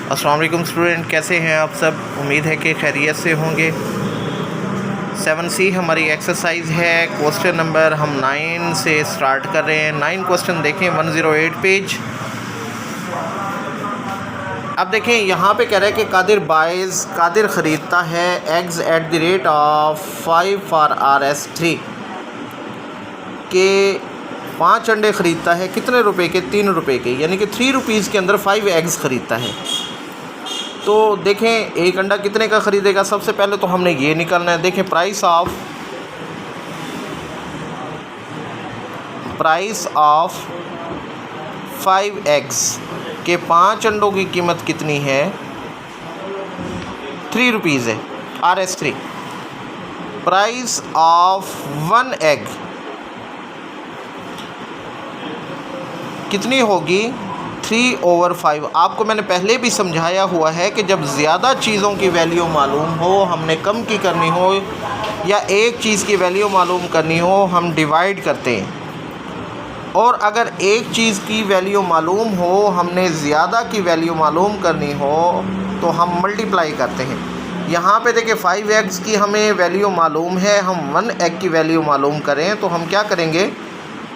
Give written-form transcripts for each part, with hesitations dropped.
अस्सलाम वालेकुम स्टूडेंट, कैसे हैं आप सब। उम्मीद है कि खैरियत से होंगे। 7C हमारी एक्सरसाइज है। क्वेश्चन नंबर हम 9 से स्टार्ट कर रहे हैं। 9 क्वेश्चन देखें, 108 पेज। अब देखें, यहाँ पे कह रहा है कि कादिर ख़रीदता है eggs at the rate of 5 for RS3 के 5 अंडे ख़रीदता है कितने रुपए के? 3 रुपए के, यानी कि 3 रुपीज़ के अंदर 5 एग्स ख़रीदता है। तो देखें एक अंडा कितने का ख़रीदेगा। सबसे पहले तो हमने ये निकालना है। देखें प्राइस ऑफ 5 एग्स के 5 अंडों की कीमत कितनी है? 3 रुपीज़ है, RS3। प्राइस ऑफ 1 एग कितनी होगी? 3/5। आपको मैंने पहले भी समझाया हुआ है कि जब ज़्यादा चीज़ों की वैल्यू मालूम हो, हमने कम की करनी हो या एक चीज़ की वैल्यू मालूम करनी हो, हम डिवाइड करते हैं। और अगर एक चीज़ की वैल्यू मालूम हो, हमने ज़्यादा की वैल्यू मालूम करनी हो, तो हम मल्टीप्लाई करते हैं। यहाँ पे देखिए 5 एग्स की हमें वैल्यू मालूम है, हम 1 एग की वैल्यू मालूम करें तो हम क्या करेंगे?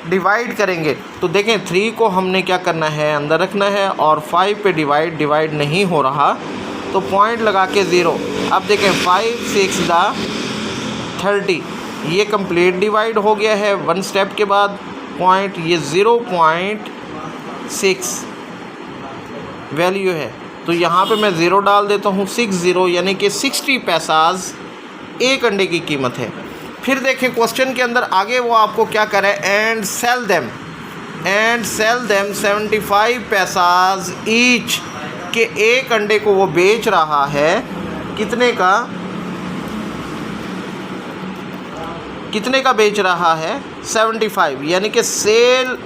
डिवाइड करेंगे। तो देखें 3 को हमने क्या करना है? अंदर रखना है, और 5 पे डिवाइड नहीं हो रहा तो पॉइंट लगा के 0। अब देखें 5 6 30, ये कंप्लीट डिवाइड हो गया है 1 स्टेप के बाद। पॉइंट ये 0.6 वैल्यू है, तो यहाँ पे मैं 0 डाल देता हूँ। 60 यानी कि 60 पैसाज एक अंडे की कीमत है। फिर देखें क्वेश्चन के अंदर आगे वो आपको क्या करे? एंड सेल देम 75 पैसाज ईच के एक अंडे को वो बेच रहा है कितने का बेच रहा है? 75, यानी कि सेल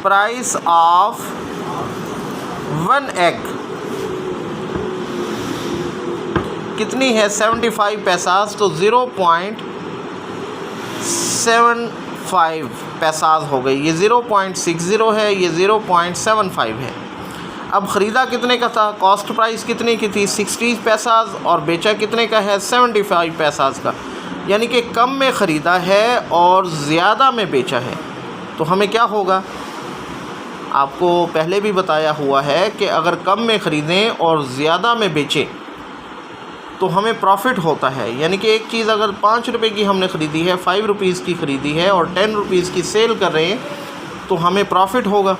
प्राइस ऑफ 1 एग कितनी है? 75 पैसाज। तो 0.75 पैसाज हो गई। ये 0.60 है, ये 0.75 है। अब ख़रीदा कितने का था? कॉस्ट प्राइस कितने की थी? 60 पैसाज, और बेचा कितने का है? 75 पैसाज का। यानी कि कम में ख़रीदा है और ज़्यादा में बेचा है। तो हमें क्या होगा? आपको पहले भी बताया हुआ है कि अगर कम में ख़रीदें और ज़्यादा में बेचें तो हमें प्रॉफिट होता है। यानी कि एक चीज़ अगर 5 रुपए की हमने ख़रीदी है, 5 रुपीज़ की ख़रीदी है और 10 रुपीज़ की सेल कर रहे हैं, तो हमें प्रॉफिट होगा।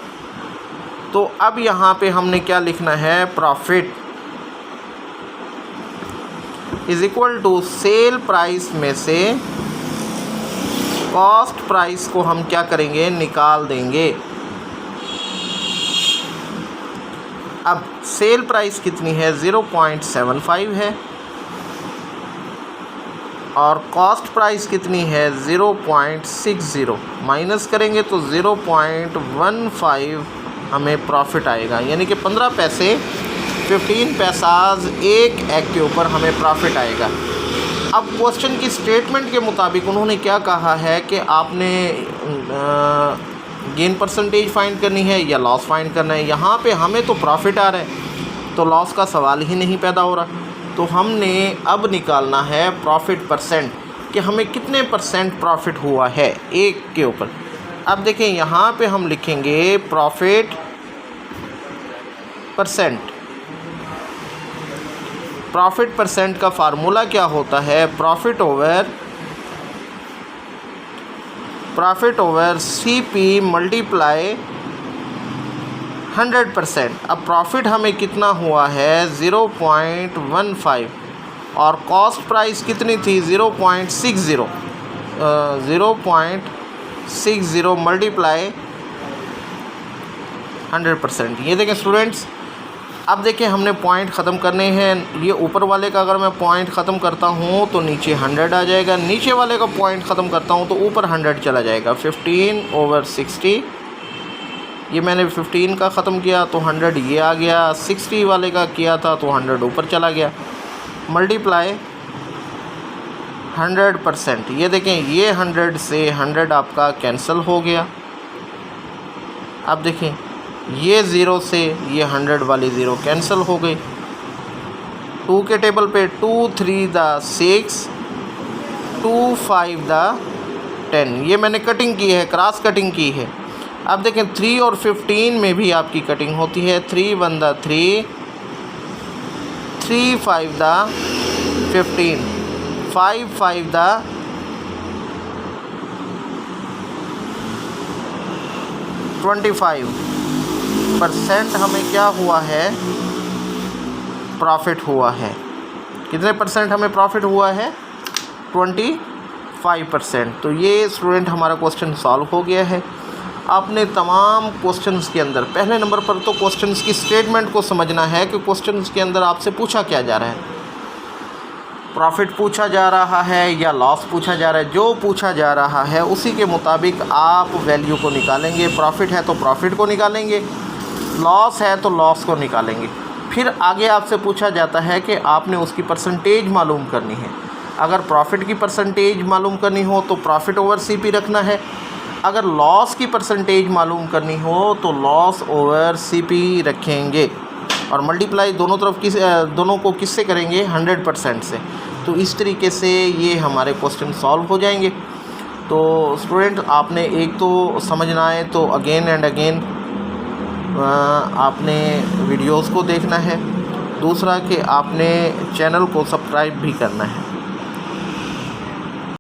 तो अब यहाँ पे हमने क्या लिखना है? Profit is equal to sale price में से कॉस्ट प्राइस को हम क्या करेंगे? निकाल देंगे। अब सेल प्राइस कितनी है? 0.75 है, और कॉस्ट प्राइस कितनी है? 0.60। माइनस करेंगे तो 0.15 हमें प्रॉफिट आएगा। यानी कि 15 पैसे 15 पैसाज एक एग के ऊपर हमें प्रॉफिट आएगा। अब क्वेश्चन की स्टेटमेंट के मुताबिक उन्होंने क्या कहा है कि आपने गेन परसेंटेज फाइंड करनी है या लॉस फाइंड करना है। यहाँ पे हमें तो प्रॉफिट आ रहा है, तो लॉस का सवाल ही नहीं पैदा हो रहा। तो हमने अब निकालना है प्रॉफिट परसेंट, कि हमें कितने परसेंट प्रॉफिट हुआ है एक के ऊपर। अब देखें यहाँ पे हम लिखेंगे प्रॉफिट परसेंट। प्रॉफिट परसेंट का फार्मूला क्या होता है? Profit over CP multiply 100%। अब प्रॉफिट हमें कितना हुआ है? 0.15, और कॉस्ट प्राइस कितनी थी? 0.60 मल्टीप्लाई 100%। ये देखें स्टूडेंट्स, अब देखें हमने पॉइंट ख़त्म करने हैं। ये ऊपर वाले का अगर मैं पॉइंट ख़त्म करता हूँ तो नीचे 100 आ जाएगा, नीचे वाले का पॉइंट ख़त्म करता हूँ तो ऊपर 100 चला जाएगा। 15/60, ये मैंने 15 का ख़त्म किया तो 100 ये आ गया। 60 वाले का किया था तो 100 ऊपर चला गया। मल्टीप्लाई 100%। ये देखें, ये 100 से 100 आपका कैंसिल हो गया। अब देखें ये 0 से ये 100 वाली 0 कैंसिल हो गई। 2 के टेबल पे 2 3 द 6, 2 5 द 10, ये मैंने कटिंग की है, क्रॉस कटिंग की है। अब देखें 3 और 15 में भी आपकी कटिंग होती है। 3 1 द 3, 3 5 द 15, 5 5 द 25% हमें क्या हुआ है, प्रॉफिट हुआ है। कितने परसेंट हमें प्रॉफिट हुआ है? 25%। तो ये स्टूडेंट हमारा क्वेश्चन सॉल्व हो गया है। आपने तमाम क्वेश्चंस के अंदर पहले नंबर पर तो क्वेश्चंस की स्टेटमेंट को समझना है कि क्वेश्चंस के अंदर आपसे पूछा क्या जा रहा है, प्रॉफिट पूछा जा रहा है या लॉस पूछा जा रहा है। जो पूछा जा रहा है उसी के मुताबिक आप वैल्यू को निकालेंगे। प्रॉफिट है तो प्रॉफिट को निकालेंगे, लॉस है तो लॉस को निकालेंगे। फिर आगे आपसे पूछा जाता है कि आपने उसकी परसेंटेज मालूम करनी है। अगर प्रॉफिट की परसेंटेज मालूम करनी हो तो प्रॉफिट ओवर सीपी रखना है। अगर लॉस की परसेंटेज मालूम करनी हो तो लॉस ओवर सीपी रखेंगे और मल्टीप्लाई दोनों को किससे करेंगे? 100% से। तो इस तरीके से ये हमारे क्वेश्चन सॉल्व हो जाएंगे। तो स्टूडेंट आपने एक तो समझना है तो अगेन एंड अगेन आपने वीडियोस को देखना है। दूसरा कि आपने चैनल को सब्सक्राइब भी करना है।